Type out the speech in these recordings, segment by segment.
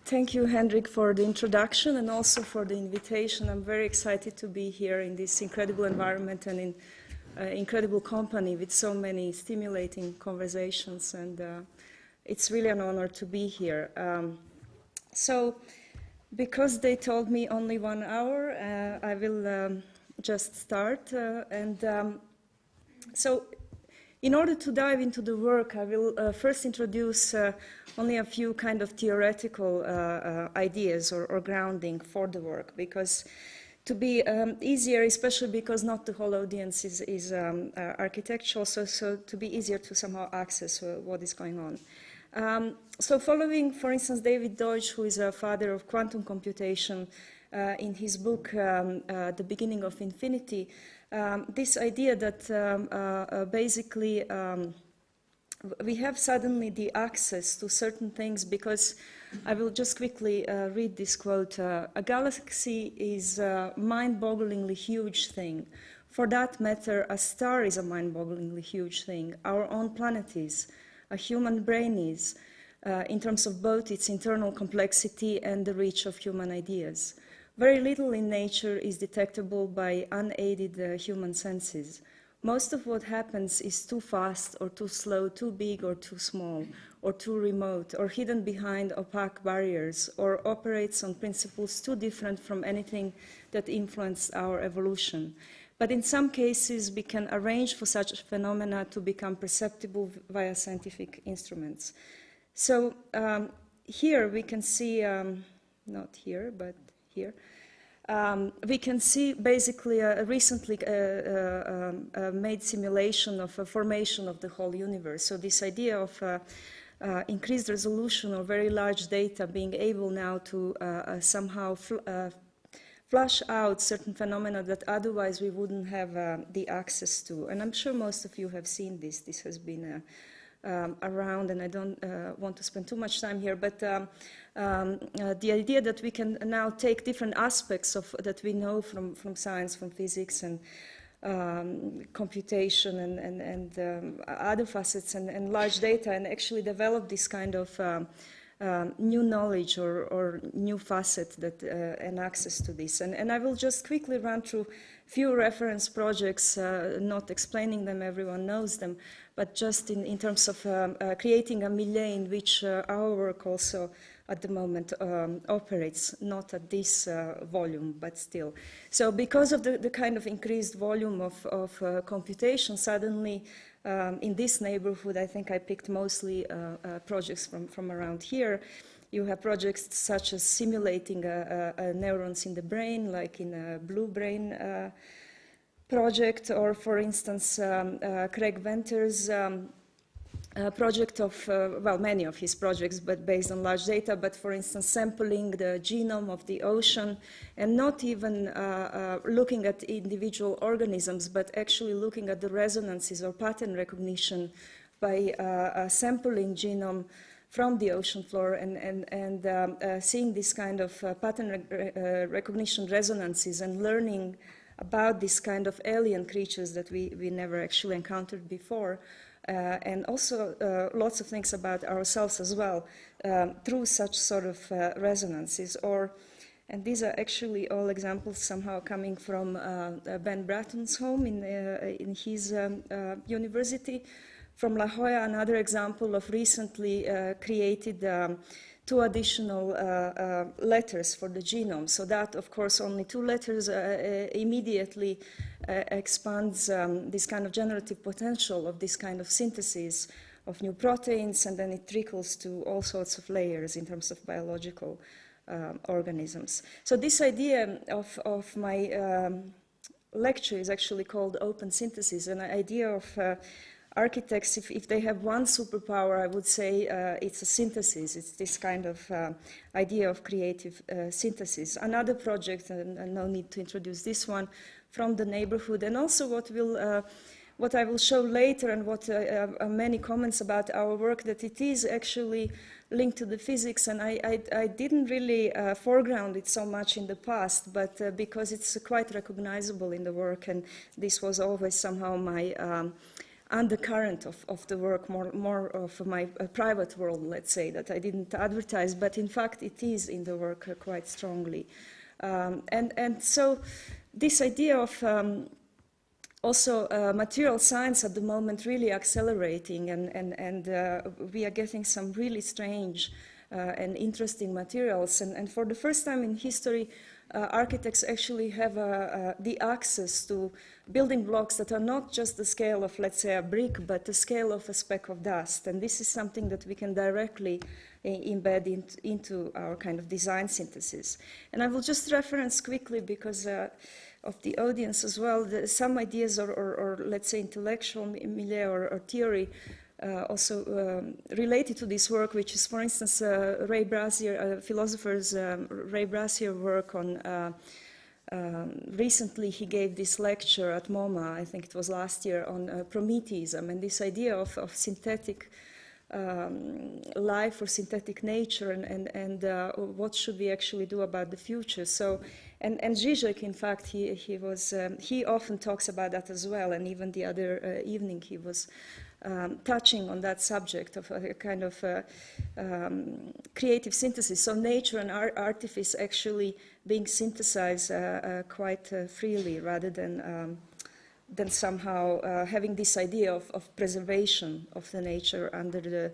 Thank you, Hendrik, for the introduction and also for the invitation. I'm very excited to be here in this incredible environment and in incredible company with so many stimulating conversations, and it's really an honor to be here. So, because they told me only 1 hour, I will just start. So, in order to dive into the work, I will first introduce only a few kind of theoretical ideas or grounding for the work, because to be easier, especially because not the whole audience is architectural, so to be easier to somehow access what is going on. So following, for instance, David Deutsch, who is a father of quantum computation, in his book, The Beginning of Infinity, this idea that basically we have suddenly the access to certain things, because I will just quickly read this quote. A galaxy is a mind-bogglingly huge thing. For that matter, a star is a mind-bogglingly huge thing. Our own planet is. A human brain is, in terms of both its internal complexity and the reach of human ideas. Very little in nature is detectable by unaided human senses. Most of what happens is too fast or too slow, too big or too small, or too remote, or hidden behind opaque barriers, or operates on principles too different from anything that influenced our evolution. But in some cases, we can arrange for such phenomena to become perceptible via scientific instruments. So here we can see, not here, but here, we can see basically a recently made simulation of a formation of the whole universe. So this idea of increased resolution or very large data being able now to somehow flush out certain phenomena that otherwise we wouldn't have the access to. And I'm sure most of you have seen this. This has been around, and I don't want to spend too much time here, but the idea that we can now take different aspects of that we know from science, from physics and computation and other facets and large data, and actually develop this kind of new knowledge or new facet that and access to this. And I will just quickly run through few reference projects, not explaining them, everyone knows them, but just in terms of creating a milieu in which our work also at the moment operates, not at this volume, but still. So because of the kind of increased volume of computation, suddenly in this neighborhood, I think I picked mostly projects from around here. You have projects such as simulating neurons in the brain, like in a blue brain project, or for instance, Craig Venter's project of, well, many of his projects, but based on large data, but for instance, sampling the genome of the ocean, and not even looking at individual organisms, but actually looking at the resonances or pattern recognition by sampling genome from the ocean floor and seeing this kind of pattern recognition resonances and learning about this kind of alien creatures that we never actually encountered before. And also lots of things about ourselves as well through such sort of resonances. And these are actually all examples somehow coming from Ben Bratton's home in his university. From La Jolla, another example of recently created 2 additional letters for the genome. So that, of course, only 2 letters immediately expands this kind of generative potential of this kind of synthesis of new proteins, and then it trickles to all sorts of layers in terms of biological organisms. So this idea of my lecture is actually called open synthesis, an idea of architects, if they have one superpower, I would say it's a synthesis. It's this kind of idea of creative synthesis. Another project, and no need to introduce this one, from the neighborhood, and also what I will show later, and what many comments about our work, that it is actually linked to the physics, and I didn't really foreground it so much in the past, but because it's quite recognizable in the work, and this was always somehow my undercurrent of the work, more of my private world, let's say, that I didn't advertise, but in fact it is in the work quite strongly. And so this idea of also material science at the moment really accelerating, and we are getting some really strange and interesting materials, and for the first time in history, architects actually have the access to building blocks that are not just the scale of, let's say, a brick, but the scale of a speck of dust. And this is something that we can directly embed into our kind of design synthesis. And I will just reference quickly, because of the audience as well, some ideas or let's say intellectual milieu or theory also related to this work, which is, for instance, Ray Brazier, philosopher's Ray Brazier work on, recently he gave this lecture at MoMA, I think it was last year, on Prometheism, and this idea of synthetic life or synthetic nature, and what should we actually do about the future. So, and Zizek, in fact, he often talks about that as well, and even the other evening he was touching on that subject of a kind of creative synthesis. So nature and artifice actually being synthesized quite freely, rather than somehow having this idea of preservation of the nature under the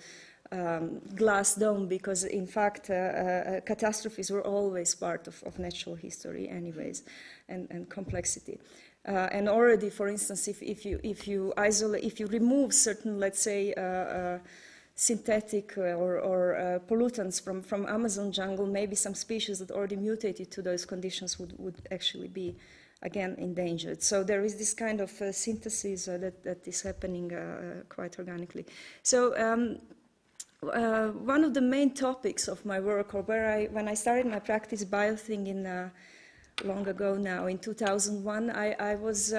glass dome, because in fact catastrophes were always part of natural history anyways, and complexity. And already, for instance, if you isolate, if you remove certain, let's say, synthetic or pollutants from Amazon jungle, maybe some species that already mutated to those conditions would actually be, again, endangered. So there is this kind of synthesis that is happening quite organically. So one of the main topics of my work, or when I started my practice Biothing in long ago now, in 2001, I was,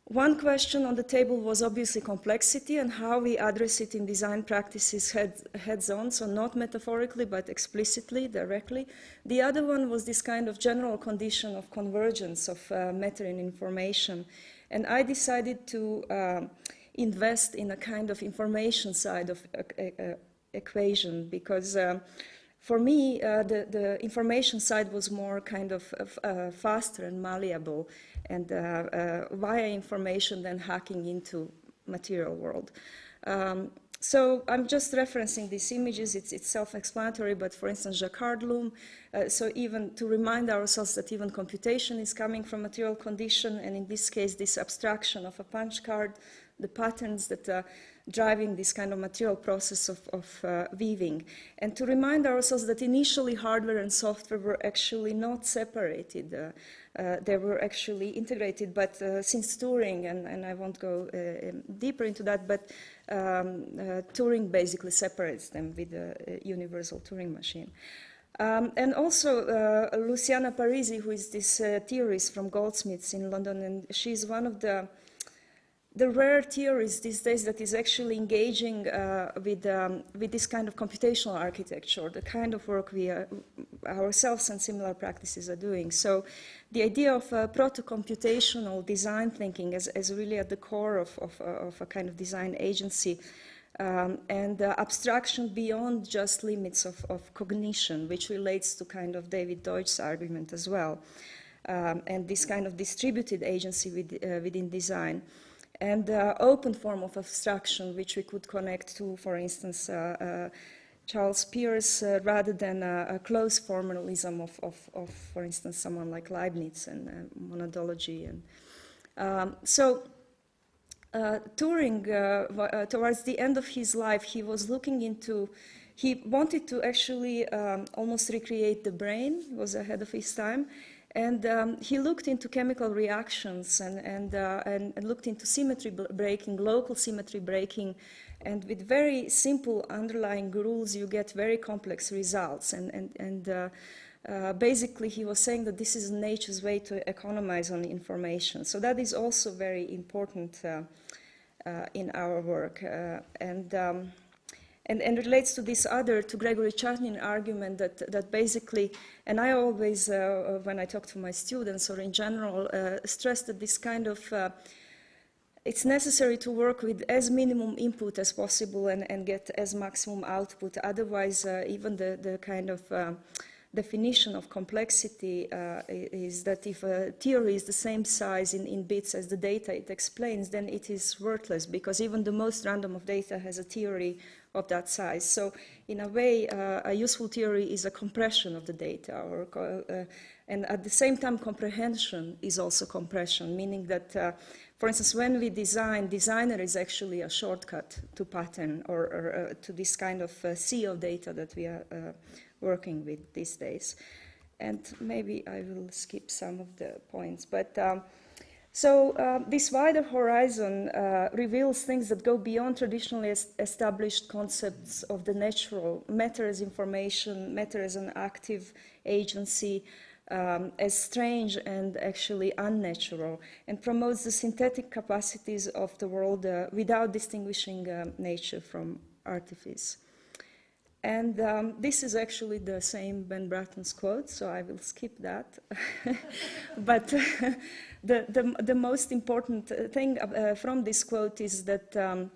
one question on the table was obviously complexity and how we address it in design practices heads-on, so not metaphorically, but explicitly, directly. The other one was this kind of general condition of convergence of matter and information. And I decided to invest in a kind of information side of equation, because for me, the information side was more kind of faster and malleable, and via information then hacking into material world. So I'm just referencing these images. It's self-explanatory, but for instance, Jacquard loom. So even to remind ourselves that even computation is coming from material condition, and in this case, this abstraction of a punch card, the patterns that are driving this kind of material process of weaving. And to remind ourselves that initially hardware and software were actually not separated. They were actually integrated, but since Turing, and I won't go deeper into that, but Turing basically separates them with the universal Turing machine. And also Luciana Parisi, who is this theorist from Goldsmiths in London, and she's one of the rare theorists these days that is actually engaging with this kind of computational architecture, the kind of work we ourselves and similar practices are doing. So the idea of proto-computational design thinking is really at the core of a kind of design agency, and abstraction beyond just limits of cognition, which relates to kind of David Deutsch's argument as well, and this kind of distributed agency within design. And open form of abstraction, which we could connect to, for instance, Charles Peirce, rather than a close formalism of, for instance, someone like Leibniz and monadology. And so Turing, towards the end of his life, he was looking into, he wanted to actually almost recreate the brain. He was ahead of his time. And he looked into chemical reactions and looked into symmetry breaking, local symmetry breaking, and with very simple underlying rules, you get very complex results. And basically, he was saying that this is nature's way to economize on information. So that is also very important in our work, and relates to this other, to Gregory Chutnin argument that basically, and I always, when I talk to my students or in general, stress that this kind of it's necessary to work with as minimum input as possible and get as maximum output. Otherwise, even the kind of definition of complexity is that if a theory is the same size in bits as the data it explains, then it is worthless, because even the most random of data has a theory of that size. So in a way, a useful theory is a compression of the data, and at the same time comprehension is also compression, meaning that for instance, when we design, designer is actually a shortcut to pattern or to this kind of sea of data that we are working with these days. And maybe I will skip some of the points. But this wider horizon reveals things that go beyond traditionally established concepts of the natural, matter as information, matter as an active agency, as strange and actually unnatural, and promotes the synthetic capacities of the world without distinguishing nature from artifice. And this is actually the same Ben Bratton's quote, so I will skip that. But the most important thing from this quote is that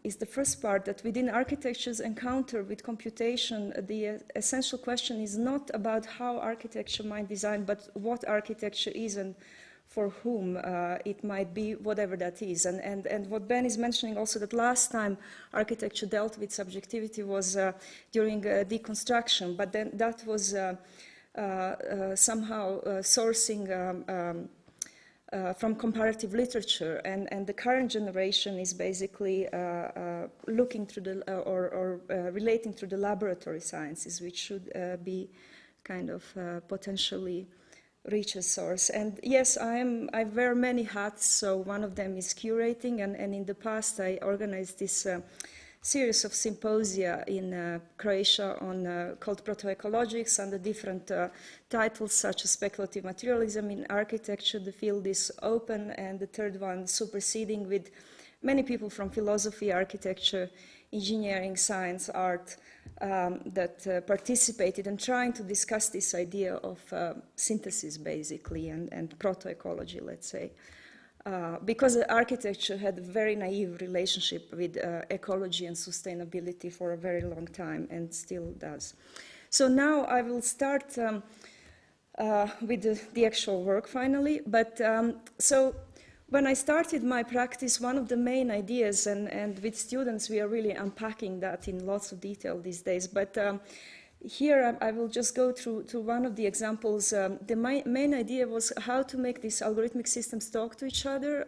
is the first part, that within architecture's encounter with computation, the essential question is not about how architecture might design, but what architecture is and for whom it might be, whatever that is. And what Ben is mentioning also, that last time architecture dealt with subjectivity was during deconstruction, but then that was somehow sourcing from comparative literature, and the current generation is basically looking through the, or relating through the laboratory sciences, which should be kind of potentially reach a source. And yes, I wear many hats, so one of them is curating, and in the past I organized this series of symposia in Croatia on called Proto-Ecologics, under different titles such as speculative materialism in architecture. The field is open, and the third one superseding, with many people from philosophy, architecture, engineering, science, art that participated in trying to discuss this idea of synthesis basically, and proto-ecology, let's say. Because architecture had a very naive relationship with ecology and sustainability for a very long time, and still does. So now I will start with the actual work finally. But so when I started my practice, one of the main ideas, and with students we are really unpacking that in lots of detail these days, but here I will just go through one of the examples. The main idea was how to make these algorithmic systems talk to each other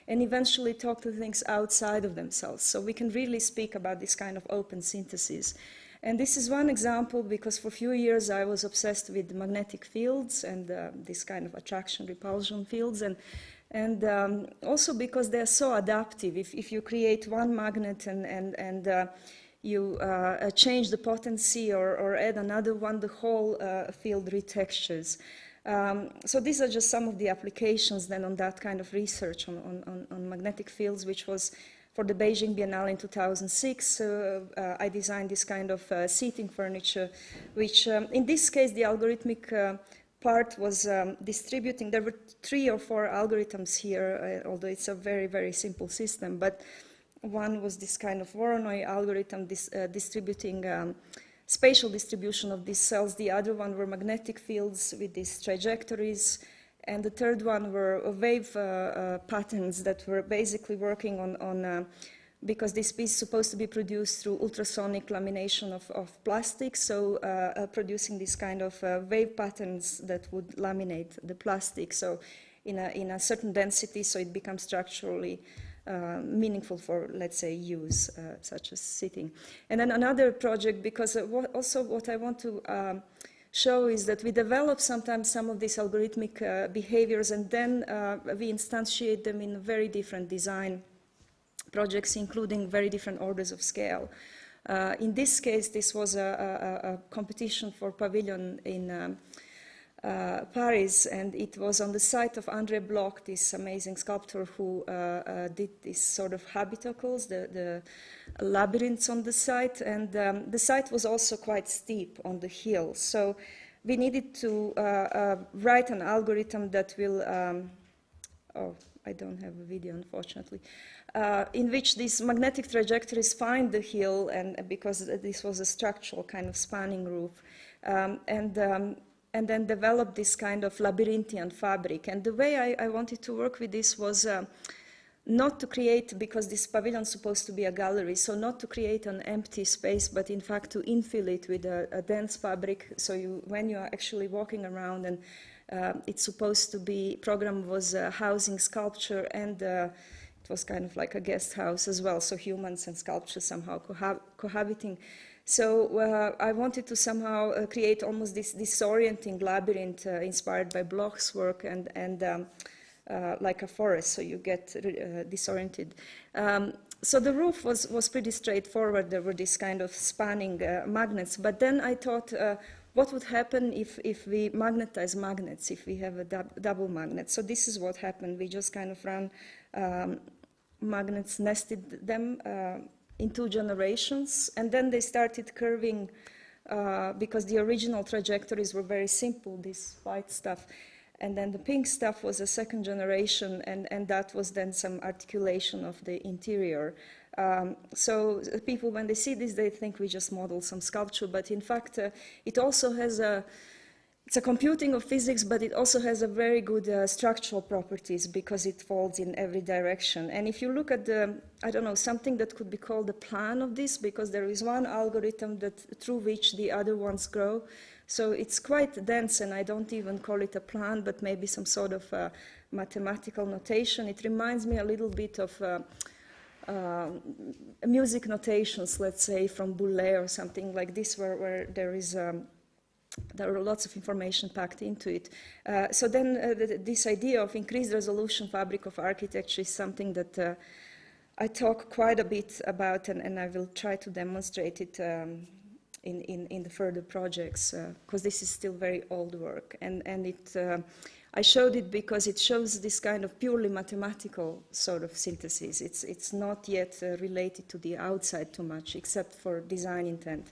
and eventually talk to things outside of themselves. So we can really speak about this kind of open synthesis. And this is one example because for a few years I was obsessed with magnetic fields and this kind of attraction-repulsion fields, and also because they're so adaptive. If you create one magnet and you change the potency or add another one, the whole field retextures. So these are just some of the applications then on that kind of research on magnetic fields, which was for the Beijing Biennial in 2006. I designed this kind of seating furniture, which in this case the algorithmic part was distributing. There were 3 or 4 algorithms here, although it's a very, very simple system. But one was this kind of Voronoi algorithm distributing spatial distribution of these cells. The other one were magnetic fields with these trajectories. And the third one were wave patterns that were basically working on because this piece is supposed to be produced through ultrasonic lamination of plastic, so producing this kind of wave patterns that would laminate the plastic, so in a certain density, so it becomes structurally meaningful for, let's say, use, such as sitting. And then another project, because also what I want to show is that we develop sometimes some of these algorithmic behaviors, and then we instantiate them in very different design projects, including very different orders of scale. In this case, this was a competition for pavilion in Paris, and it was on the site of André Bloch, this amazing sculptor who did these sort of habitacles, the labyrinths on the site, and the site was also quite steep on the hill, so we needed to write an algorithm that will, I don't have a video, unfortunately, in which these magnetic trajectories find the hill, and because this was a structural kind of spanning roof, and then develop this kind of labyrinthian fabric. And the way I wanted to work with this was not to create, because this pavilion is supposed to be a gallery, so not to create an empty space, but in fact to infill it with a dense fabric. So when you are actually walking around, and it's supposed to be, program was housing sculpture, and it was kind of like a guest house as well, so humans and sculpture somehow cohabiting. So I wanted to somehow create almost this disorienting labyrinth inspired by Bloch's work, and like a forest, so you get disoriented. So the roof was pretty straightforward. There were these kind of spanning magnets, but then I thought, what would happen if we magnetize magnets, if we have a double magnet? So this is what happened. We just kind of ran magnets, nested them in 2 generations, and then they started curving because the original trajectories were very simple, this white stuff. And then the pink stuff was a 2nd generation, and that was then some articulation of the interior. So people, when they see this, they think we just modeled some sculpture, but in fact, it also has it's a computing of physics, but it also has a very good structural properties, because it folds in every direction. And if you look at I don't know, something that could be called the plan of this, because there is one algorithm through which the other ones grow. So it's quite dense, and I don't even call it a plan, but maybe some sort of mathematical notation. It reminds me a little bit of music notations, let's say, from Boulez or something like this, where there are lots of information packed into it. So then this idea of increased resolution fabric of architecture is something that I talk quite a bit about, and I will try to demonstrate it in the further projects, because this is still very old work. And I showed it because it shows this kind of purely mathematical sort of synthesis. It's not yet related to the outside too much, except for design intent.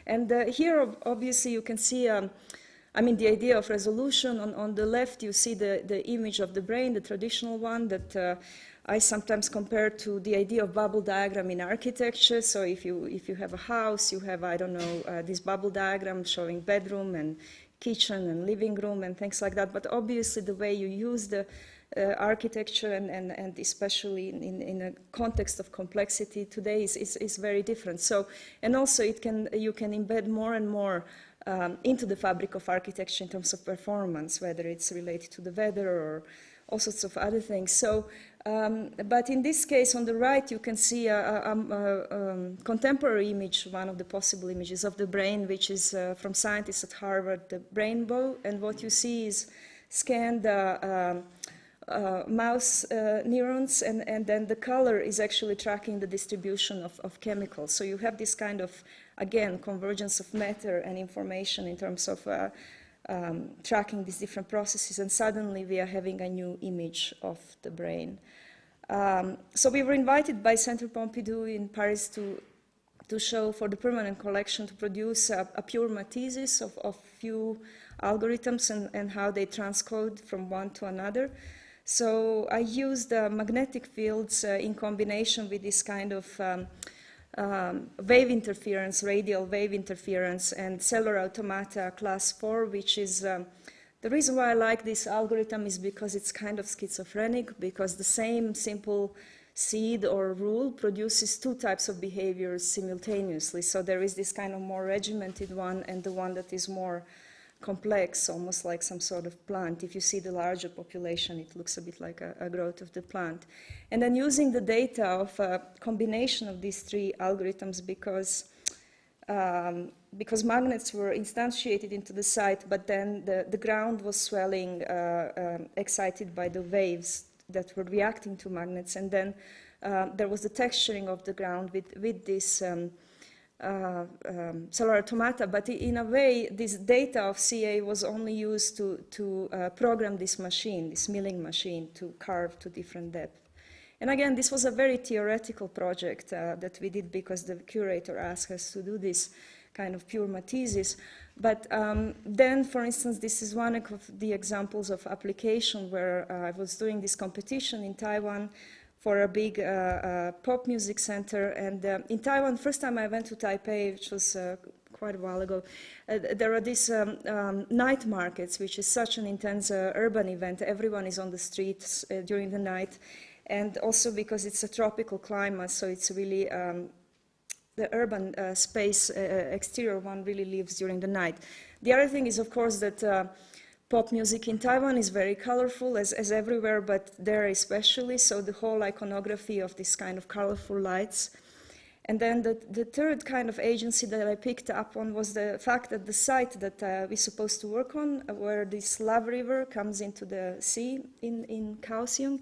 And here, obviously, you can see, I mean, the idea of resolution. On the left, you see the image of the brain, the traditional one that I sometimes compare to the idea of bubble diagram in architecture. So if you have a house, you have, I don't know, this bubble diagram showing bedroom and kitchen and living room and things like that. But obviously, the way you use the architecture and especially in a context of complexity today is very different. So, and also you can embed more and more into the fabric of architecture in terms of performance, whether it's related to the weather or all sorts of other things. So, but in this case, on the right, you can see a contemporary image, one of the possible images of the brain, which is from scientists at Harvard, the brainbow. And what you see is scanned mouse neurons, and then the color is actually tracking the distribution of chemicals. So you have this kind of, again, convergence of matter and information in terms of tracking these different processes, and suddenly we are having a new image of the brain. So we were invited by Centre Pompidou in Paris to show for the permanent collection, to produce a pure matrices of few algorithms and how they transcode from one to another. So I used magnetic fields in combination with this kind of wave interference, radial wave interference, and cellular automata class 4, which is the reason why I like this algorithm is because it's kind of schizophrenic, because the same simple seed or rule produces 2 types of behaviors simultaneously. So there is this kind of more regimented one and the one that is more complex, almost like some sort of plant. If you see the larger population, it looks a bit like a growth of the plant. And then using the data of a combination of these 3 algorithms, because magnets were instantiated into the site, but then the ground was swelling, excited by the waves that were reacting to magnets. And then there was the texturing of the ground with this cellular automata, but in a way, this data of CA was only used to program this machine, this milling machine, to carve to different depth. And again, this was a very theoretical project that we did because the curator asked us to do this. kind of pure Matisses. But then, for instance, this is one of the examples of application where I was doing this competition in Taiwan for a big pop music center. And in Taiwan, first time I went to Taipei, which was quite a while ago, there are these night markets, which is such an intense urban event. Everyone is on the streets during the night. And also because it's a tropical climate, so it's really the urban space, exterior one really lives during the night. The other thing is, of course, that pop music in Taiwan is very colorful, as everywhere, but there especially, so the whole iconography of this kind of colorful lights. And then the third kind of agency that I picked up on was the fact that the site that we're supposed to work on, where this Love River comes into the sea in Kaohsiung,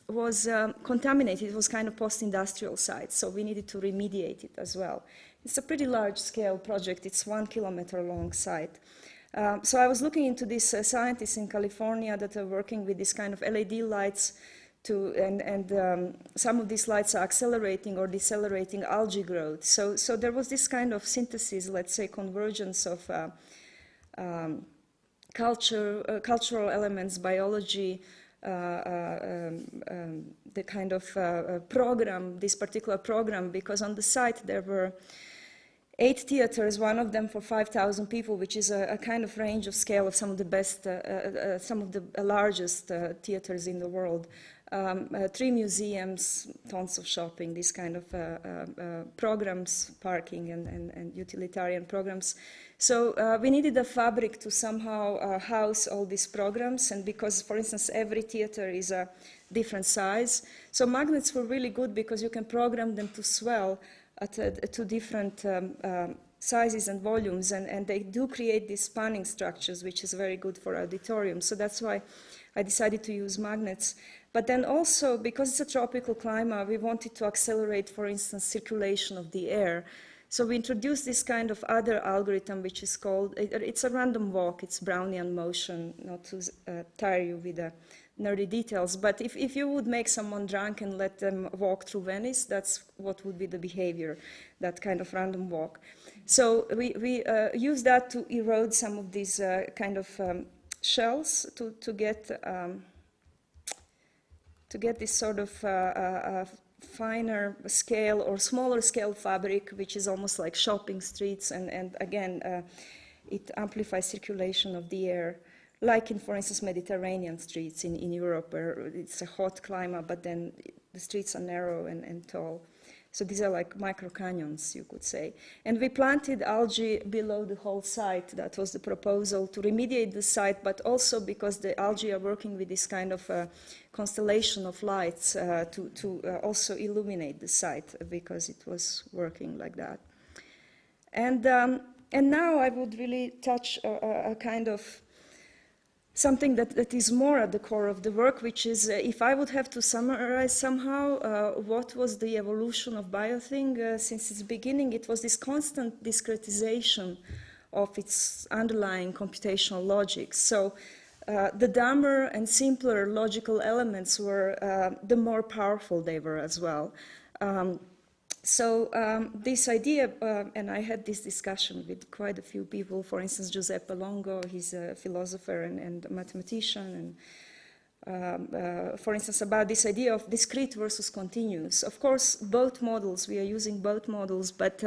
was contaminated. It was kind of post-industrial site, so we needed to remediate it as well. It's a pretty large-scale project. It's 1 kilometer long site. So I was looking into these scientists in California that are working with this kind of LED lights and some of these lights are accelerating or decelerating algae growth. So there was this kind of synthesis, let's say convergence of cultural elements, biology, the kind of program, this particular program, because on the site there were 8 theaters, one of them for 5,000 people, which is a kind of range of scale of some of the best, some of the largest theaters in the world. 3 museums, tons of shopping, these kind of programs, parking and utilitarian programs. So we needed a fabric to somehow house all these programs, and because, for instance, every theater is a different size. So magnets were really good because you can program them to swell to different sizes and volumes, and they do create these spanning structures, which is very good for auditorium. So that's why I decided to use magnets. But then also, because it's a tropical climate, we wanted to accelerate, for instance, circulation of the air. So we introduced this kind of other algorithm, which is called, it's a random walk, it's Brownian motion, not to tire you with the nerdy details. But if you would make someone drunk and let them walk through Venice, that's what would be the behavior, that kind of random walk. So we use that to erode some of these kind of shells to get this sort of finer scale or smaller scale fabric, which is almost like shopping streets, and again, it amplifies circulation of the air, like in, for instance, Mediterranean streets in Europe, where it's a hot climate, but then the streets are narrow and tall. So these are like micro canyons, you could say. And we planted algae below the whole site. That was the proposal, to remediate the site, but also because the algae are working with this kind of constellation of lights to also illuminate the site, because it was working like that. And now I would really touch a kind of something that is more at the core of the work, which is, if I would have to summarize somehow what was the evolution of Biothing since its beginning, it was this constant discretization of its underlying computational logic. So the dumber and simpler logical elements were, the more powerful they were as well. So this idea, and I had this discussion with quite a few people, for instance, Giuseppe Longo, he's a philosopher and a mathematician, and for instance, about this idea of discrete versus continuous. Of course, both models, we are using both models, but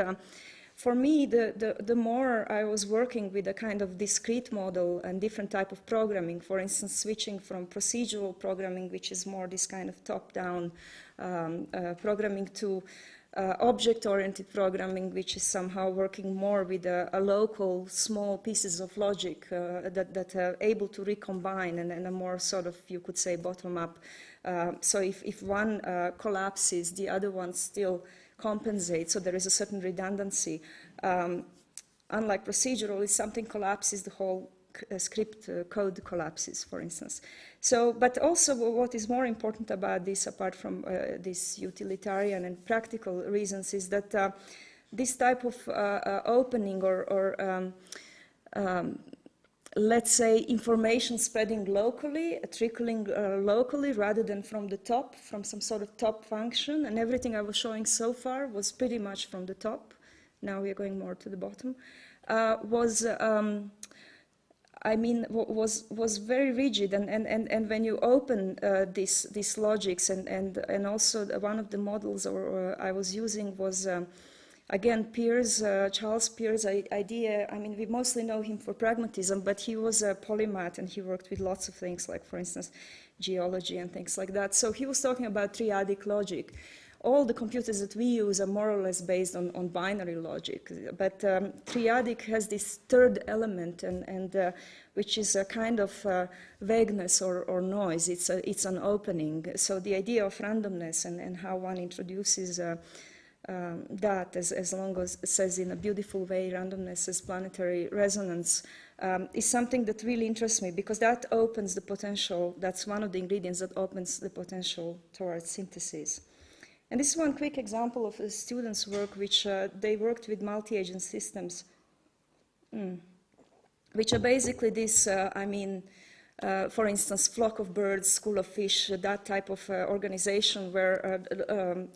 for me, the more I was working with a kind of discrete model and different type of programming, for instance, switching from procedural programming, which is more this kind of top-down programming, to object-oriented programming, which is somehow working more with a local, small pieces of logic that are able to recombine, and a more sort of, you could say, bottom-up. So if one collapses, the other one still compensates, so there is a certain redundancy. Unlike procedural, if something collapses, the whole script code collapses, for instance. So, but also what is more important about this, apart from these utilitarian and practical reasons, is that this type of opening or let's say information spreading locally, trickling locally rather than from the top, from some sort of top function, and everything I was showing so far was pretty much from the top, now we are going more to the bottom, was very rigid, and when you open these logics, and also one of the models I was using was again Charles Peirce's idea. I mean, we mostly know him for pragmatism, but he was a polymath and he worked with lots of things, like for instance geology and things like that. So he was talking about triadic logic. All the computers that we use are more or less based on binary logic, but triadic has this third element, and which is a kind of vagueness or noise. It's an opening. So the idea of randomness and how one introduces that, as long as it says in a beautiful way, randomness as planetary resonance, is something that really interests me, because that opens the potential. That's one of the ingredients that opens the potential towards synthesis. And this is one quick example of a student's work, which they worked with multi-agent systems, which are basically this, for instance, flock of birds, school of fish, that type of organization where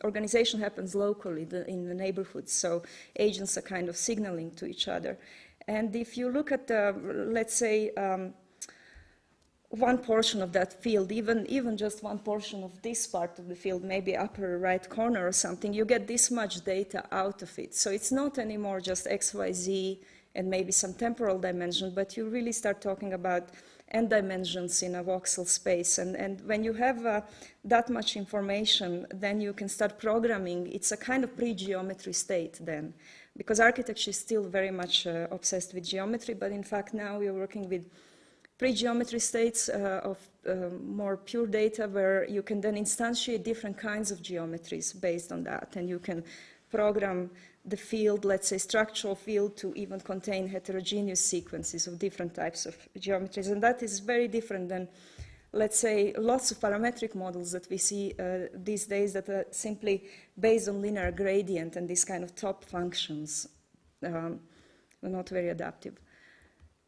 organization happens locally in the neighborhood. So agents are kind of signaling to each other. And if you look at, let's say, one portion of that field, even just one portion of this part of the field, maybe upper right corner or something, you get this much data out of it. So it's not anymore just X, Y, Z, and maybe some temporal dimension, but you really start talking about n dimensions in a voxel space. And when you have that much information, then you can start programming. It's a kind of pre-geometry state then, because architecture is still very much obsessed with geometry, but in fact now we are working with pre-geometry states of more pure data, where you can then instantiate different kinds of geometries based on that, and you can program the field, let's say structural field, to even contain heterogeneous sequences of different types of geometries. And that is very different than, let's say, lots of parametric models that we see these days that are simply based on linear gradient and these kind of top functions, are not very adaptive.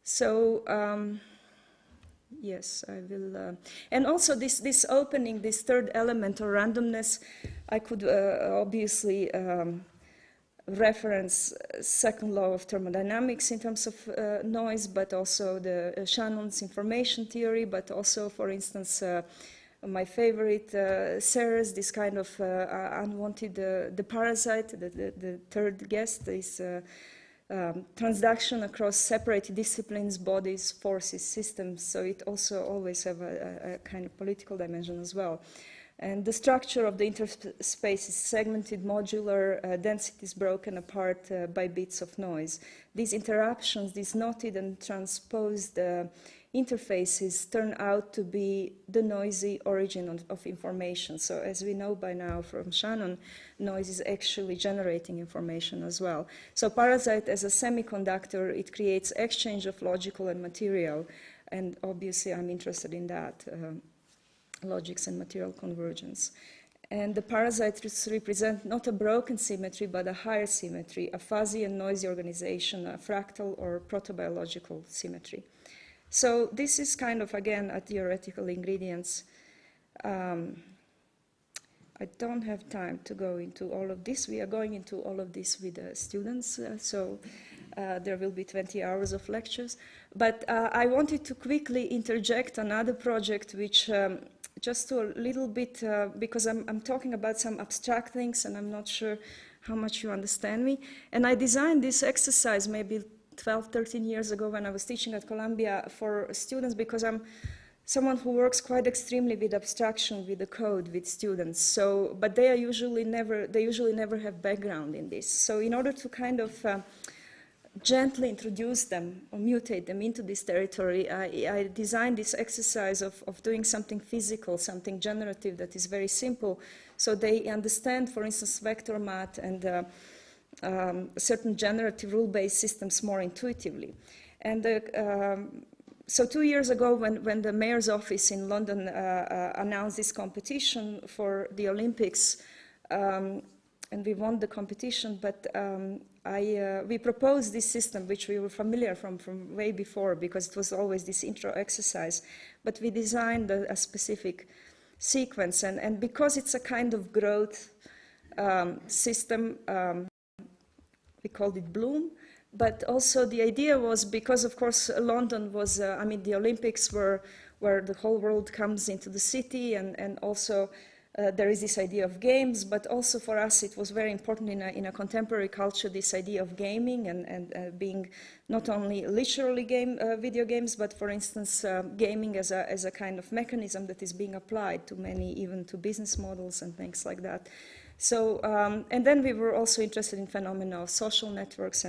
So, yes, I will. And also this opening, this third element or randomness, I could obviously reference second law of thermodynamics in terms of noise, but also the Shannon's information theory, but also, for instance, my favorite, Serres, this kind of unwanted, the parasite, the third guest, is transduction across separated disciplines, bodies, forces, systems. So it also always have a kind of political dimension as well. And the structure of the interspace is segmented, modular, density is broken apart by bits of noise. These interruptions, these knotted and transposed interfaces turn out to be the noisy origin of information. So as we know by now from Shannon, noise is actually generating information as well. So parasite as a semiconductor, it creates exchange of logical and material. And obviously I'm interested in that, logics and material convergence. And the parasites represent not a broken symmetry, but a higher symmetry, a fuzzy and noisy organization, a fractal or protobiological symmetry. So this is kind of, again, a theoretical ingredients. I don't have time to go into all of this. We are going into all of this with the students, so there will be 20 hours of lectures. But I wanted to quickly interject another project which just to a little bit, because I'm talking about some abstract things and I'm not sure how much you understand me. And I designed this exercise maybe 12, 13 years ago when I was teaching at Columbia for students, because I'm someone who works quite extremely with abstraction, with the code, with students. So, but they usually never have background in this. So in order to kind of gently introduce them or mutate them into this territory, I designed this exercise of doing something physical, something generative that is very simple, so they understand, for instance, vector math and certain generative rule-based systems more intuitively. And so 2 years ago, when the mayor's office in London announced this competition for the Olympics, and we won the competition, but we proposed this system, which we were familiar from way before, because it was always this intro exercise, but we designed a specific sequence, and because it's a kind of growth system, we called it Bloom. But also the idea was, because of course London was, I mean, the Olympics were where the whole world comes into the city, and also there is this idea of games, but also for us it was very important in a contemporary culture, this idea of gaming and being not only literally video games, but for instance gaming as a kind of mechanism that is being applied to many, even to business models and things like that. So, and then we were also interested in phenomena of social networks,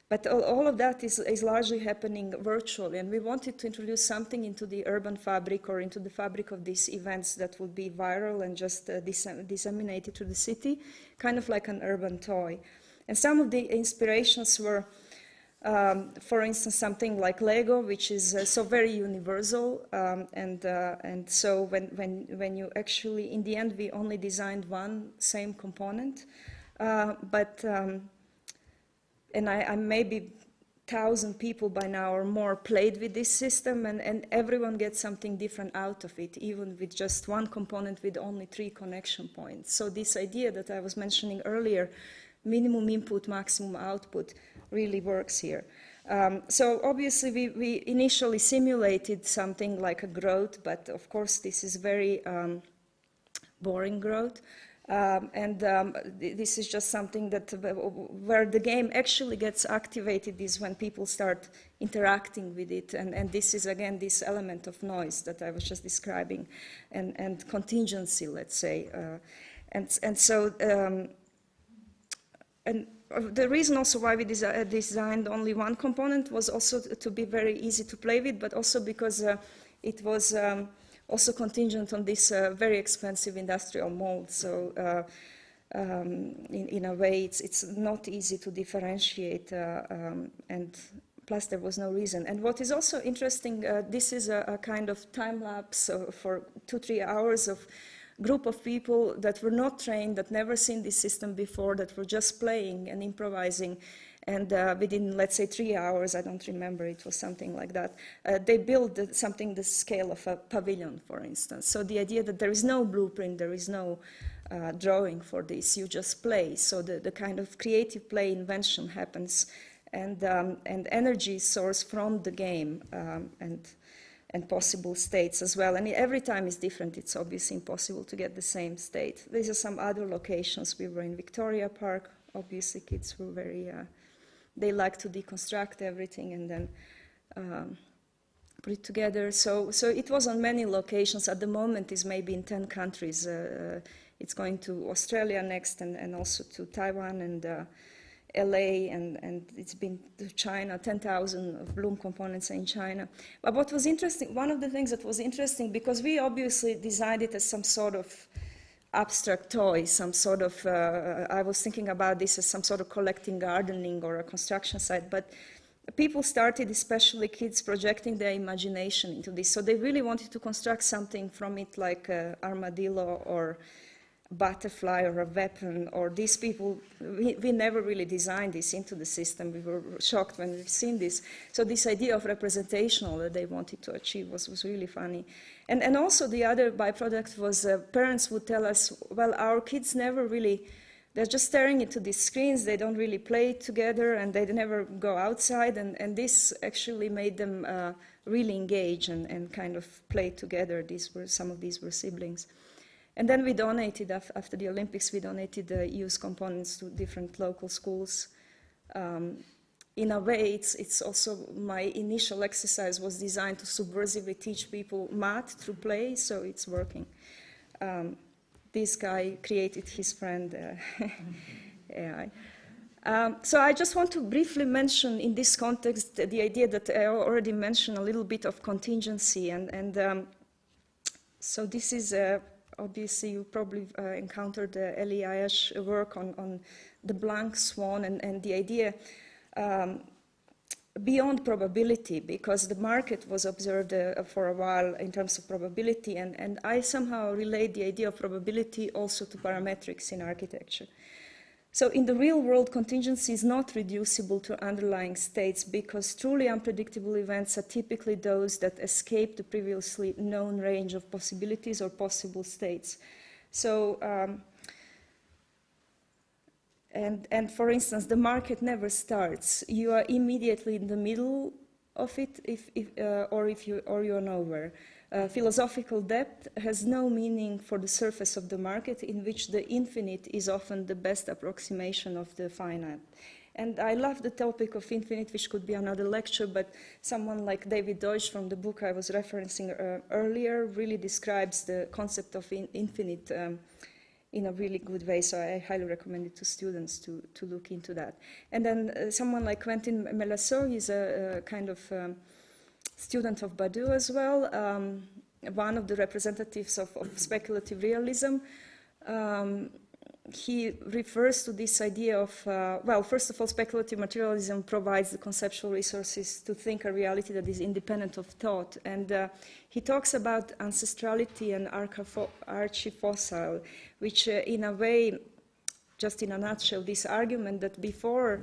but all of that is largely happening virtually, and we wanted to introduce something into the urban fabric or into the fabric of these events that would be viral and just disseminated to the city, kind of like an urban toy. And some of the inspirations were, for instance, something like Lego, which is so very universal, and so when you actually, in the end, we only designed one same component, and I maybe 1,000 people by now or more played with this system, and everyone gets something different out of it, even with just one component with only 3 connection points. So this idea that I was mentioning earlier, minimum input, maximum output, really works here. So obviously we initially simulated something like a growth, but of course this is very boring growth. This is just something that where the game actually gets activated is when people start interacting with it, and this is again this element of noise that I was just describing, and contingency, let's say, and so and the reason also why we designed only one component was also to be very easy to play with, but also because it was also contingent on this very expensive industrial mold. So in a way, it's not easy to differentiate, and plus there was no reason. And what is also interesting, this is a kind of time lapse for 2-3 hours of group of people that were not trained, that never seen this system before, that were just playing and improvising. And within, let's say, 3 hours, I don't remember, it was something like that, they built something the scale of a pavilion, for instance. So the idea that there is no blueprint, there is no drawing for this, you just play. So the kind of creative play invention happens, and energy is sourced from the game, and possible states as well. And every time is different. It's obviously impossible to get the same state. These are some other locations. We were in Victoria Park. Obviously, kids were very, they like to deconstruct everything and then put it together. So it was on many locations. At the moment, is maybe in 10 countries. It's going to Australia next, and also to Taiwan and LA, and it's been to China. 10,000 of Bloom components in China. But what was interesting, one of the things that was interesting, because we obviously designed it as some sort of abstract toy, some sort of, I was thinking about this as some sort of collecting gardening or a construction site, but people started, especially kids, projecting their imagination into this. So they really wanted to construct something from it, like armadillo or butterfly or a weapon, or these people, we never really designed this into the system. We were shocked when we've seen this. So this idea of representational that they wanted to achieve was really funny. And also the other byproduct was parents would tell us, well, our kids never really, they're just staring into these screens, they don't really play together, and they never go outside, and this actually made them really engage and kind of play together. Some of these were siblings. And then we donated, after the Olympics, we donated the used components to different local schools. In a way, it's also, my initial exercise was designed to subversively teach people math through play, so it's working. This guy created his friend AI. So I just want to briefly mention in this context the idea that I already mentioned, a little bit of contingency. And so this is, obviously you probably encountered Eli Ayash work on the blank swan and the idea beyond probability, because the market was observed for a while in terms of probability, and I somehow relate the idea of probability also to parametrics in architecture. So in the real world, contingency is not reducible to underlying states, because truly unpredictable events are typically those that escape the previously known range of possibilities or possible states. So, And for instance, the market never starts. You are immediately in the middle of it, or you're nowhere. Philosophical depth has no meaning for the surface of the market, in which the infinite is often the best approximation of the finite. And I love the topic of infinite, which could be another lecture, but someone like David Deutsch from the book I was referencing earlier really describes the concept of infinite in a really good way, so I highly recommend it to students to look into that. And then someone like Quentin Melasseau, he's a kind of student of Badiou as well, one of the representatives of speculative realism. He refers to this idea of, well, first of all, speculative materialism provides the conceptual resources to think a reality that is independent of thought. And he talks about ancestrality and archifossil, which in a way, just in a nutshell, this argument that before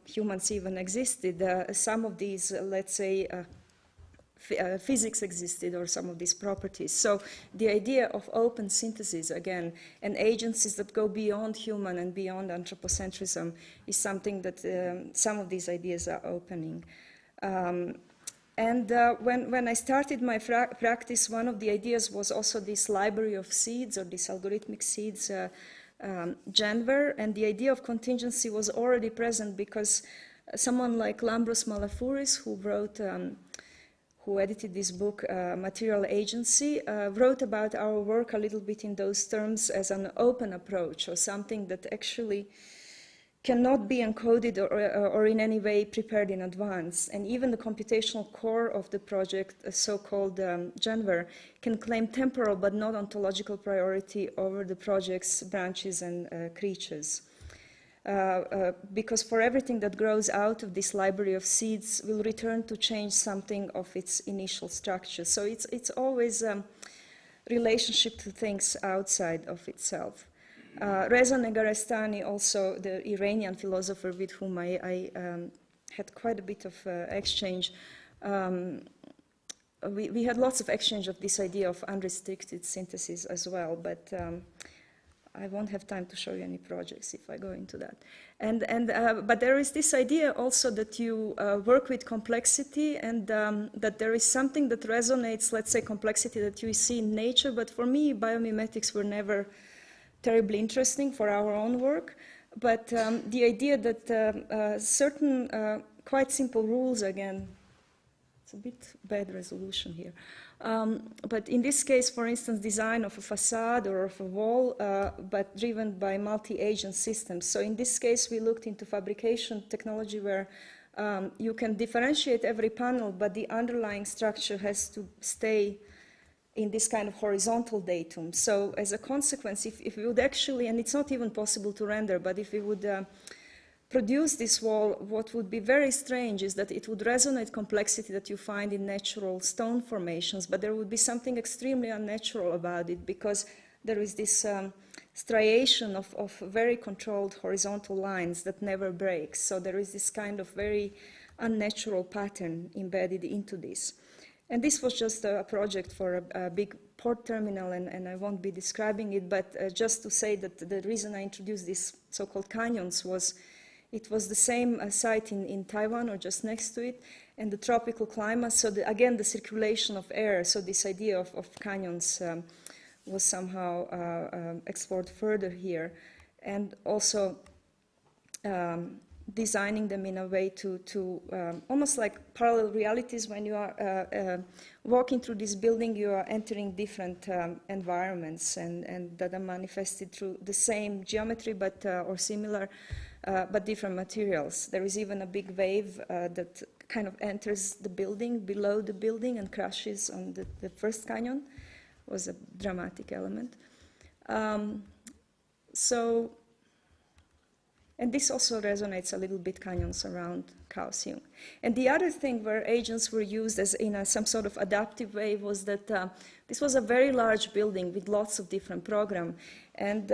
humans even existed, some of these, let's say, physics existed, or some of these properties. So the idea of open synthesis, again, and agencies that go beyond human and beyond anthropocentrism is something that some of these ideas are opening. When I started my practice, one of the ideas was also this library of seeds, or this algorithmic seeds genre, and the idea of contingency was already present because someone like Lambros Malafouris, who edited this book, Material Agency, wrote about our work a little bit in those terms as an open approach, or something that actually cannot be encoded or in any way prepared in advance. And even the computational core of the project, a so-called genre, can claim temporal but not ontological priority over the project's branches and creatures. Because for everything that grows out of this library of seeds will return to change something of its initial structure. So it's always a relationship to things outside of itself. Reza Negarestani, also the Iranian philosopher with whom I had quite a bit of exchange, we had lots of exchange of this idea of unrestricted synthesis as well, but I won't have time to show you any projects if I go into that. But there is this idea also that you work with complexity, and that there is something that resonates, let's say complexity that you see in nature, but for me biomimetics were never terribly interesting for our own work. But the idea that certain quite simple rules, again, it's a bit bad resolution here. But in this case, for instance, design of a facade or of a wall, but driven by multi-agent systems. So in this case, we looked into fabrication technology where you can differentiate every panel, but the underlying structure has to stay in this kind of horizontal datum. So as a consequence, if we would actually, and it's not even possible to render, but if we would produce this wall, what would be very strange is that it would resonate complexity that you find in natural stone formations, but there would be something extremely unnatural about it, because there is this striation of very controlled horizontal lines that never breaks. So there is this kind of very unnatural pattern embedded into this. And this was just a project for a big port terminal, and I won't be describing it, but just to say that the reason I introduced these so-called canyons was it was the same site in Taiwan, or just next to it, and the tropical climate. So again, the circulation of air, so this idea of canyons was somehow explored further here. And also designing them in a way to almost like parallel realities. When you are walking through this building, you are entering different environments, and that are manifested through the same geometry, but or similar, but different materials. There is even a big wave that kind of enters the building, below the building, and crashes on the first canyon. It was a dramatic element. And this also resonates a little bit, canyons around Kaohsiung. And the other thing where agents were used as in some sort of adaptive way was that this was a very large building with lots of different programs. And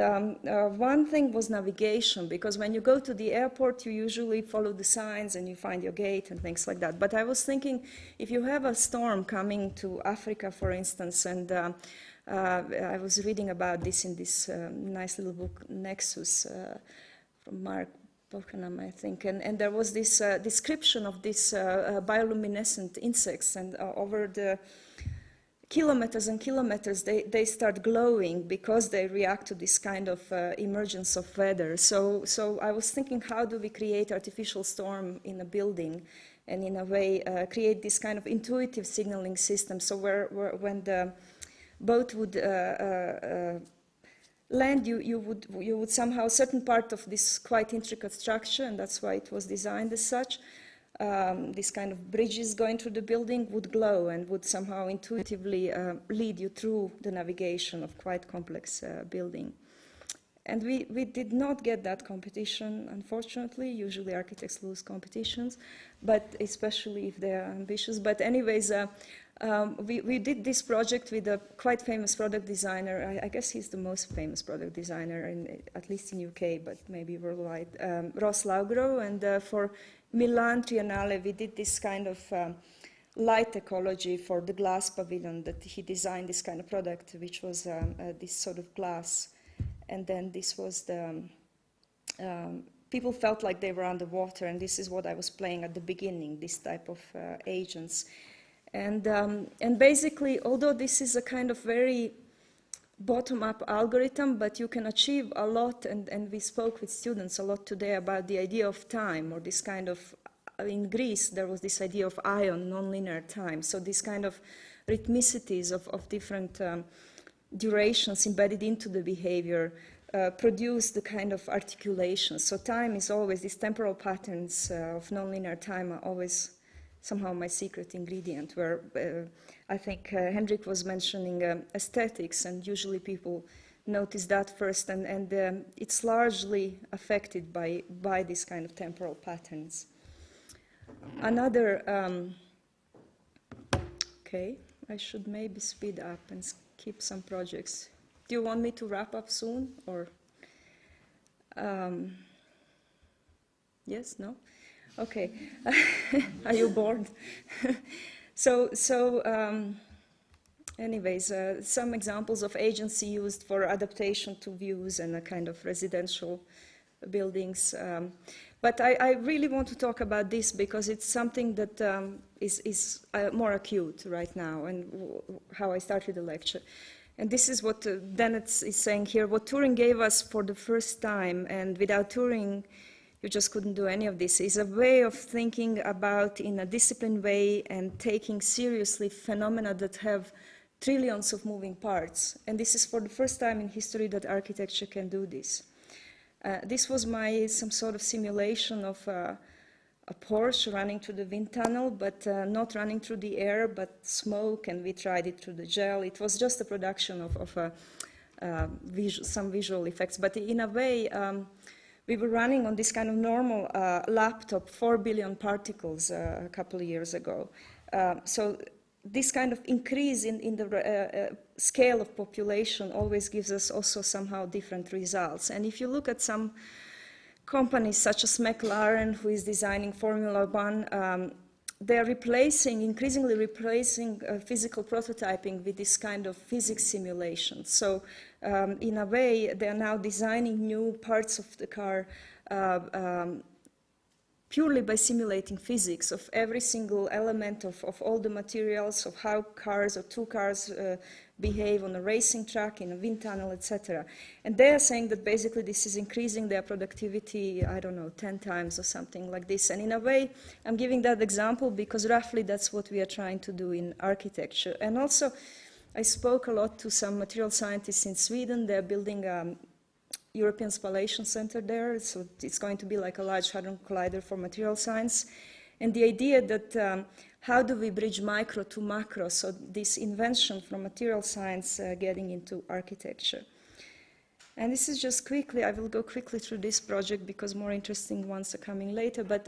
one thing was navigation, because when you go to the airport, you usually follow the signs and you find your gate and things like that. But I was thinking, if you have a storm coming to Africa, for instance, and I was reading about this in this nice little book, Nexus, from Mark Buchanan, I think, and there was this description of these bioluminescent insects, and over the kilometers and kilometers, they start glowing because they react to this kind of emergence of weather. So I was thinking, how do we create artificial storm in a building, and in a way create this kind of intuitive signaling system, so where when the boat would land, you would somehow, certain part of this quite intricate structure, and that's why it was designed as such, this kind of bridges going through the building would glow and would somehow intuitively lead you through the navigation of quite complex building. And we did not get that competition, unfortunately. Usually architects lose competitions, but especially if they're ambitious. But anyways, we did this project with a quite famous product designer. I guess he's the most famous product designer, at least in UK, but maybe worldwide, Ross Laugro. And for Milan Triennale, we did this kind of light ecology for the glass pavilion, that he designed this kind of product, which was this sort of glass. And then this was the, people felt like they were underwater, and this is what I was playing at the beginning, this type of agents. And basically, although this is a kind of very bottom-up algorithm, but you can achieve a lot, and we spoke with students a lot today about the idea of time, or this kind of, in Greece, there was this idea of ion, nonlinear time, so this kind of rhythmicities of different durations embedded into the behavior produce the kind of articulation. So time is always, these temporal patterns of nonlinear time are always somehow my secret ingredient, where I think Hendrik was mentioning aesthetics, and usually people notice that first, and it's largely affected by this kind of temporal patterns. Another, okay, I should maybe speed up and keep some projects. Do you want me to wrap up soon, or? Yes, no? Okay. Are you bored? Anyways, some examples of agency used for adaptation to views and a kind of residential buildings. But I really want to talk about this because it's something that is more acute right now, and how I started the lecture. And this is what Dennett is saying here, what Turing gave us for the first time, and without Turing, you just couldn't do any of this, is a way of thinking about in a disciplined way and taking seriously phenomena that have trillions of moving parts. And this is for the first time in history that architecture can do this. This was some sort of simulation of a Porsche running through the wind tunnel, but not running through the air, but smoke, and we tried it through the gel. It was just a production of some visual effects, but in a way, we were running on this kind of normal laptop, 4 billion particles a couple of years ago. So this kind of increase in the scale of population always gives us also somehow different results. And if you look at some companies such as McLaren, who is designing Formula One, they're increasingly replacing physical prototyping with this kind of physics simulation. So in a way, they're now designing new parts of the car purely by simulating physics of every single element of all the materials, of how cars or two cars behave on a racing track, in a wind tunnel, etc. And they are saying that basically this is increasing their productivity, I don't know, 10 times or something like this. And in a way, I'm giving that example because roughly that's what we are trying to do in architecture. And also, I spoke a lot to some material scientists in Sweden. They're building European Spallation Center there, so it's going to be like a Large Hadron Collider for material science. And the idea that how do we bridge micro to macro, so this invention from material science getting into architecture. And this is just quickly, I will go quickly through this project because more interesting ones are coming later, but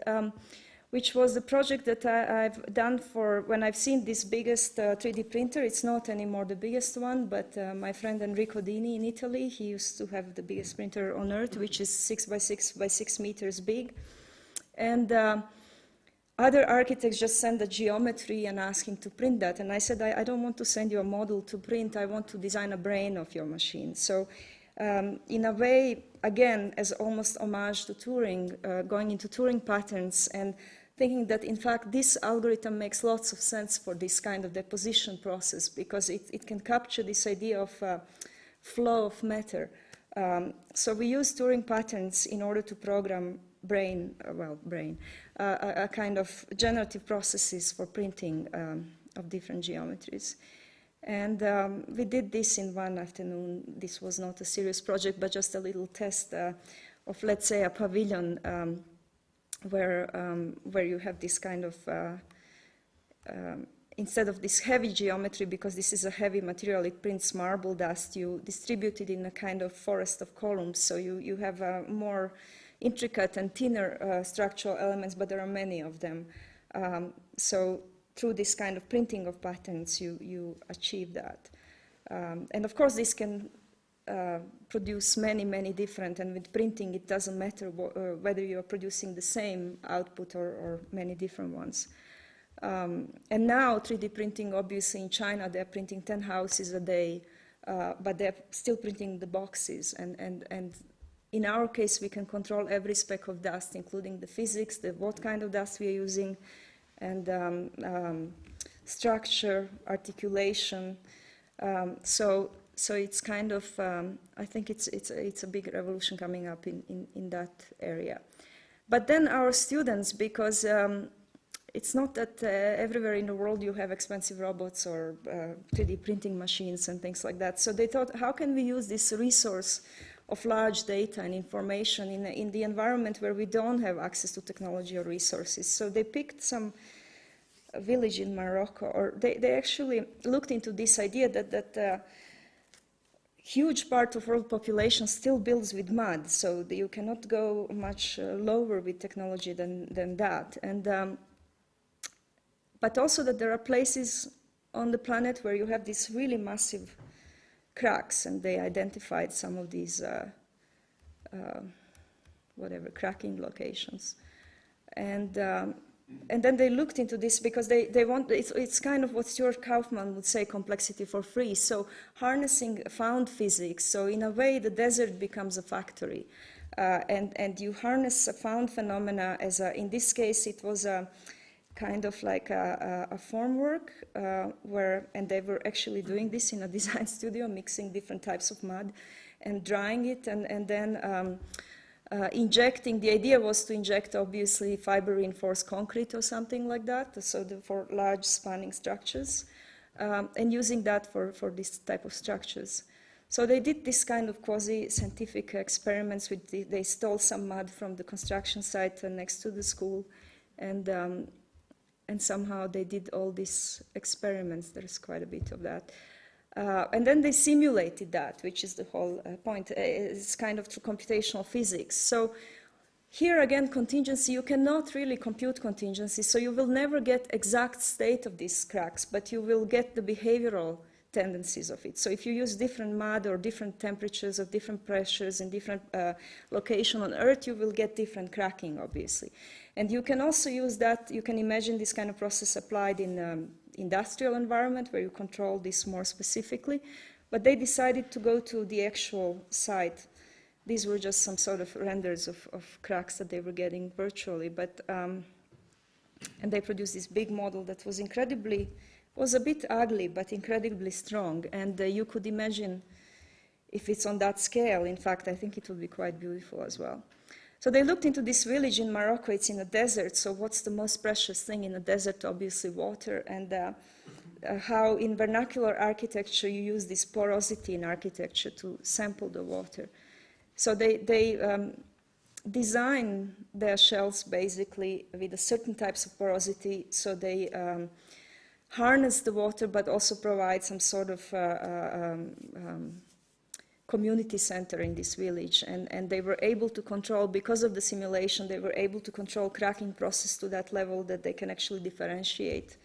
which was the project that I've done for when I've seen this biggest 3D printer. It's not anymore the biggest one, but my friend Enrico Dini in Italy, he used to have the biggest printer on Earth, which is 6 by 6 by 6 meters big. And other architects just send the geometry and ask him to print that. And I said, I don't want to send you a model to print, I want to design a brain of your machine. So in a way, again, as almost homage to Turing, going into Turing patterns and thinking that, in fact, this algorithm makes lots of sense for this kind of deposition process because it can capture this idea of flow of matter. So we use Turing patterns in order to program a kind of generative processes for printing of different geometries. And we did this in one afternoon. This was not a serious project, but just a little test of, let's say, a pavilion where you have this kind of, instead of this heavy geometry, because this is a heavy material, it prints marble dust, you distribute it in a kind of forest of columns. So you have a more intricate and thinner structural elements, but there are many of them. So through this kind of printing of patterns, you achieve that. And of course, this can produce many, many different, and with printing, it doesn't matter whether you're producing the same output or many different ones. And now 3D printing, obviously in China, they're printing 10 houses a day, but they're still printing the boxes. And in our case, we can control every speck of dust, including the physics, what kind of dust we're using, and structure, articulation. So it's kind of, I think it's a big revolution coming up in that area. But then our students, because it's not that everywhere in the world you have expensive robots or 3D printing machines and things like that. So they thought, how can we use this resource of large data and information in the environment where we don't have access to technology or resources? So they picked some village in Morocco, or they actually looked into this idea that huge part of world population still builds with mud, so you cannot go much lower with technology than that. And but also that there are places on the planet where you have these really massive cracks, and they identified some of these cracking locations. And then they looked into this because they want, it's kind of what Stuart Kaufman would say, complexity for free. So harnessing found physics. So in a way, the desert becomes a factory. And you harness a found phenomena as in this case, it was a kind of like a formwork and they were actually doing this in a design studio, mixing different types of mud and drying it, and then injecting. The idea was to inject, obviously, fiber reinforced concrete or something like that, so for large spanning structures, and using that for this type of structures. So they did this kind of quasi-scientific experiments. They stole some mud from the construction site next to the school, and somehow they did all these experiments. There's quite a bit of that. And then they simulated that, which is the whole point. It's kind of through computational physics. So here again, contingency, you cannot really compute contingency, so you will never get exact state of these cracks, but you will get the behavioral tendencies of it. So if you use different mud or different temperatures or different pressures in different location on Earth, you will get different cracking, obviously. And you can also use that, you can imagine this kind of process applied in industrial environment where you control this more specifically, but they decided to go to the actual site. These were just some sort of renders of cracks that they were getting virtually, but and they produced this big model that was was a bit ugly, but incredibly strong, and you could imagine if it's on that scale, in fact, I think it would be quite beautiful as well. So they looked into this village in Morocco. It's in a desert, so what's the most precious thing in a desert? Obviously water, and how in vernacular architecture you use this porosity in architecture to sample the water. So they design their shells basically with a certain types of porosity, so they harness the water but also provide some sort of community center in this village, and they were able to control, because of the simulation, they were able to control cracking process to that level that they can actually differentiate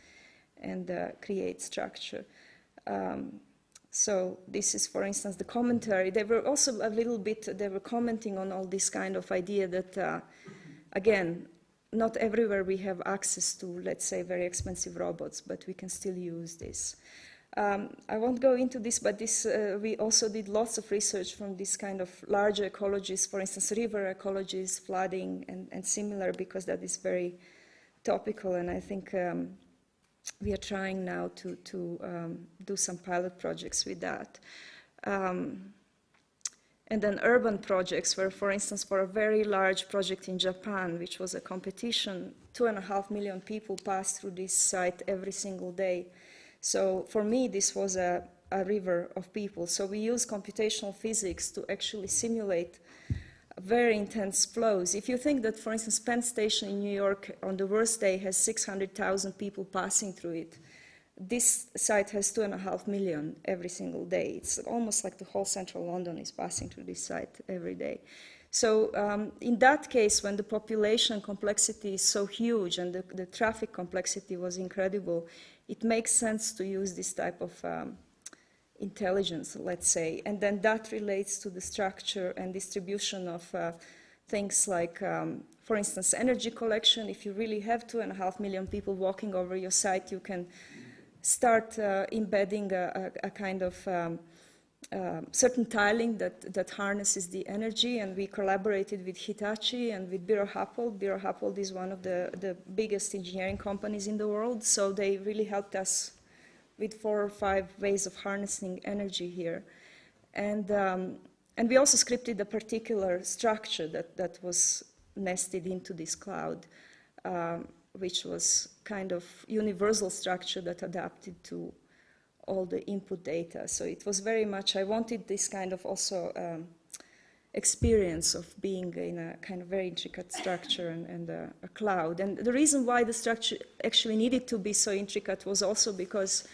and create structure. So this is, for instance, the commentary. They were also a little bit, they were commenting on all this kind of idea that, again, not everywhere we have access to, let's say, very expensive robots, but we can still use this. I won't go into this, but this, we also did lots of research from this kind of larger ecologies, for instance, river ecologies, flooding, and similar, because that is very topical, and I think we are trying now to do some pilot projects with that. And then urban projects, where, for instance, for a very large project in Japan, which was a competition, 2.5 million people passed through this site every single day. So for me, this was a river of people. So we use computational physics to actually simulate very intense flows. If you think that, for instance, Penn Station in New York on the worst day has 600,000 people passing through it, this site has 2.5 million every single day. It's almost like the whole central London is passing through this site every day. So in that case, when the population complexity is so huge and the traffic complexity was incredible, it makes sense to use this type of intelligence, let's say, and then that relates to the structure and distribution of things like, for instance, energy collection. If you really have 2.5 million people walking over your site, you can start embedding a kind of certain tiling that harnesses the energy, and we collaborated with Hitachi and with Buro Happold. Buro Happold is one of the biggest engineering companies in the world, so they really helped us with 4 or 5 ways of harnessing energy here. And we also scripted a particular structure that was nested into this cloud, which was kind of universal structure that adapted to all the input data. So it was very much, I wanted this kind of also experience of being in a kind of very intricate structure and a cloud. And the reason why the structure actually needed to be so intricate was also because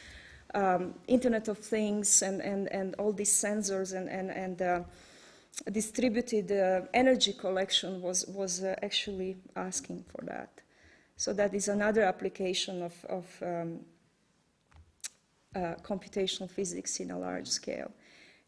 Internet of Things and all these sensors and distributed energy collection was actually asking for that. So that is another application of computational physics in a large scale.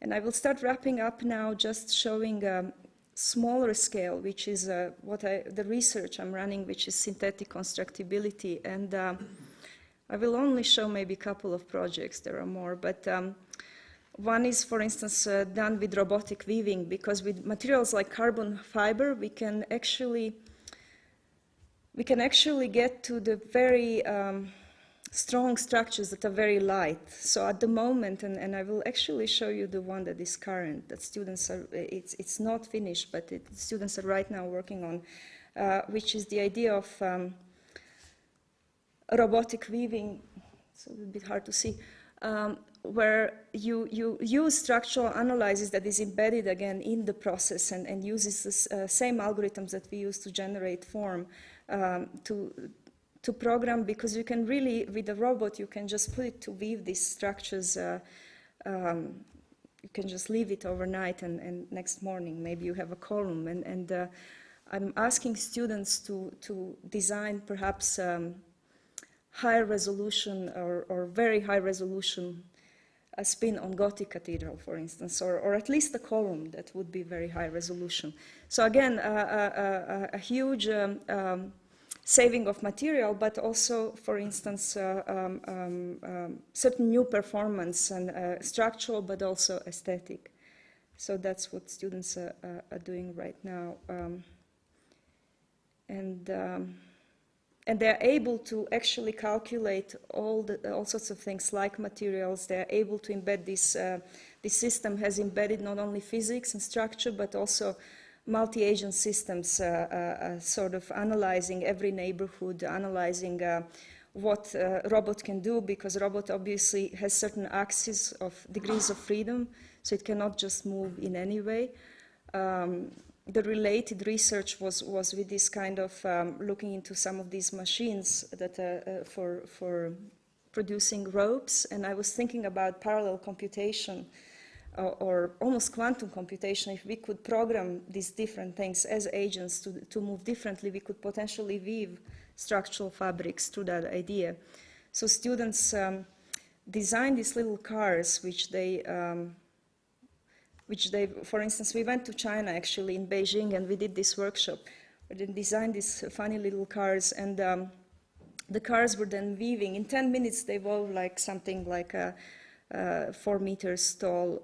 And I will start wrapping up now, just showing a smaller scale, which is the research I'm running, which is synthetic constructability. And I will only show maybe a couple of projects. There are more, but one is, for instance, done with robotic weaving, because with materials like carbon fiber, we can actually get to the very strong structures that are very light. So at the moment, and I will actually show you the one that is current, that students are, it's not finished, but students are right now working on, which is the idea of robotic weaving. It's a little bit hard to see, where you use structural analysis that is embedded again in the process and uses the same algorithms that we use to generate form to program, because you can really, with a robot, you can just put it to weave these structures. You can just leave it overnight, and next morning maybe you have a column. And I'm asking students to design perhaps high resolution or very high resolution a spin on Gothic cathedral, for instance, or at least a column that would be very high resolution. So again, a huge saving of material, but also, for instance, certain new performance and structural, but also aesthetic. So that's what students are doing right now. And they're able to actually calculate all sorts of things like materials. They're able to embed this. This system has embedded not only physics and structure, but also multi-agent systems, sort of analyzing every neighborhood, analyzing what robot can do, because robot obviously has certain axes of degrees of freedom, so it cannot just move in any way. The related research was with this kind of looking into some of these machines that for producing ropes, and I was thinking about parallel computation or almost quantum computation. If we could program these different things as agents to move differently, we could potentially weave structural fabrics through that idea. So students designed these little cars, which they, for instance, we went to China actually in Beijing, and we did this workshop where they designed these funny little cars, and the cars were then weaving. In 10 minutes, they wove like something like 4 meters tall,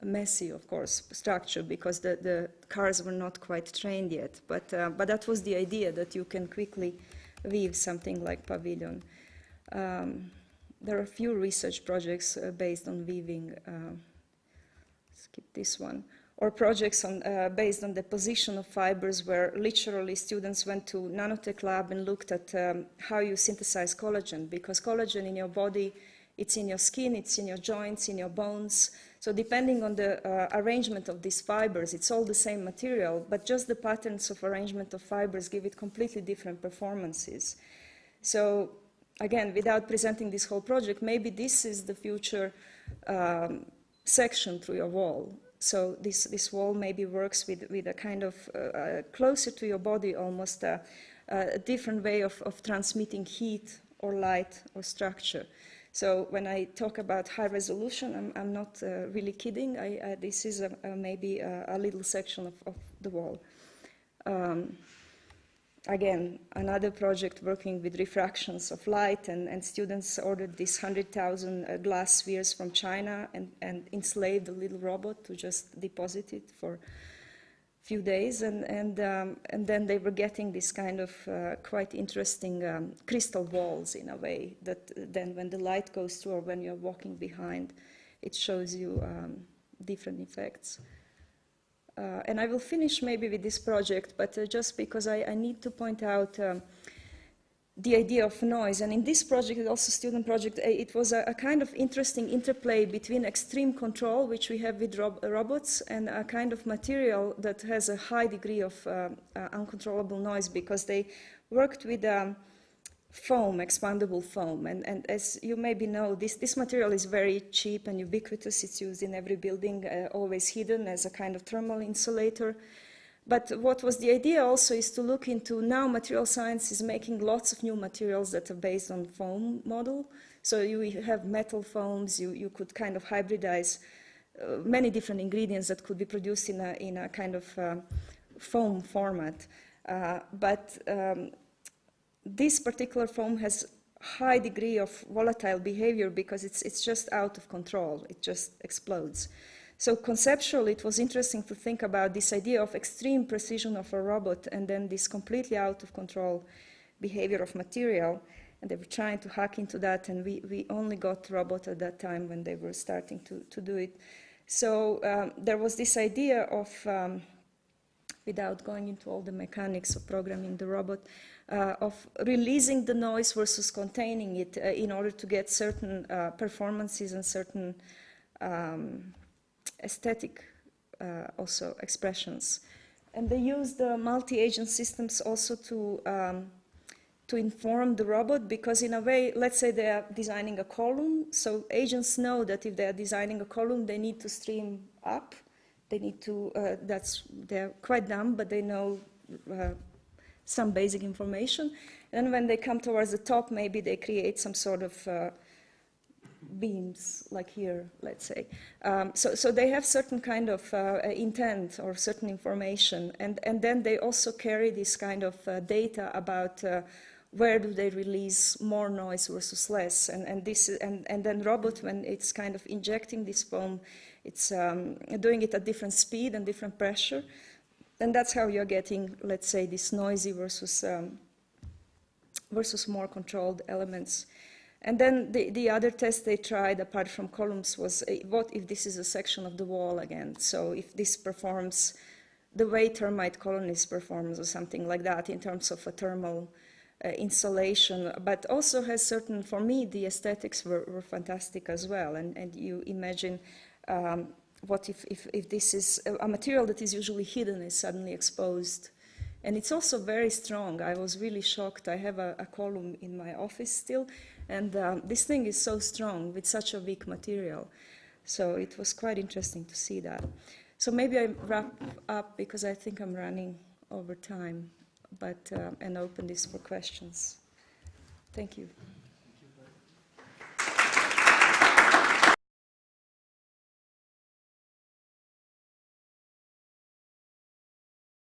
messy, of course, structure, because the cars were not quite trained yet. But that was the idea, that you can quickly weave something like pavilion. There are a few research projects based on weaving. Skip this one. Or projects based on the position of fibers, where literally students went to nanotech lab and looked at how you synthesize collagen, because collagen in your body, it's in your skin, it's in your joints, in your bones. So depending on the arrangement of these fibers, it's all the same material, but just the patterns of arrangement of fibers give it completely different performances. So again, without presenting this whole project, maybe this is the future section through your wall. So this wall maybe works with a kind of closer to your body, almost a different way of transmitting heat or light or structure. So when I talk about high resolution, I'm not really kidding. This is maybe a little section of the wall. Again, another project working with refractions of light, and students ordered these 100,000 glass spheres from China and enslaved a little robot to just deposit it for a few days, and then they were getting this kind of quite interesting crystal walls in a way, that then when the light goes through or when you're walking behind, it shows you different effects. And I will finish maybe with this project, but just because I need to point out the idea of noise. And in this project, also student project, it was a kind of interesting interplay between extreme control, which we have with robots, and a kind of material that has a high degree of uncontrollable noise, because they worked with foam, expandable foam. And as you maybe know, this material is very cheap and ubiquitous. It's used in every building, always hidden as a kind of thermal insulator. But what was the idea also is to look into, now material science is making lots of new materials that are based on foam model. So you have metal foams, you could kind of hybridize many different ingredients that could be produced in a kind of foam format. This particular foam has high degree of volatile behavior because it's just out of control. It just explodes. So conceptually, it was interesting to think about this idea of extreme precision of a robot and then this completely out of control behavior of material. And they were trying to hack into that, and we only got robot at that time when they were starting to do it. So there was this idea of, without going into all the mechanics of programming the robot, of releasing the noise versus containing it in order to get certain performances and certain aesthetic also expressions. And they used the multi-agent systems also to inform the robot, because in a way, let's say they are designing a column, so agents know that if they are designing a column, they need to stream up. They need to, they're quite dumb, but they know some basic information. And when they come towards the top, maybe they create some sort of beams, like here, let's say. So they have certain kind of intent or certain information, and then they also carry this kind of data about where do they release more noise versus less, and then robot, when it's kind of injecting this foam, it's doing it at different speed and different pressure, and that's how you're getting, let's say, this noisy versus more controlled elements. And then the other test they tried, apart from columns, was what if this is a section of the wall again? So if this performs the way termite colonies performs or something like that in terms of a thermal insulation, but also has certain, for me, the aesthetics were fantastic as well. And you imagine what if this is a material that is usually hidden is suddenly exposed. And it's also very strong. I was really shocked. I have a column in my office still, and this thing is so strong with such a weak material. So it was quite interesting to see that. So maybe I wrap up because I think I'm running over time, but and open this for questions. Thank you.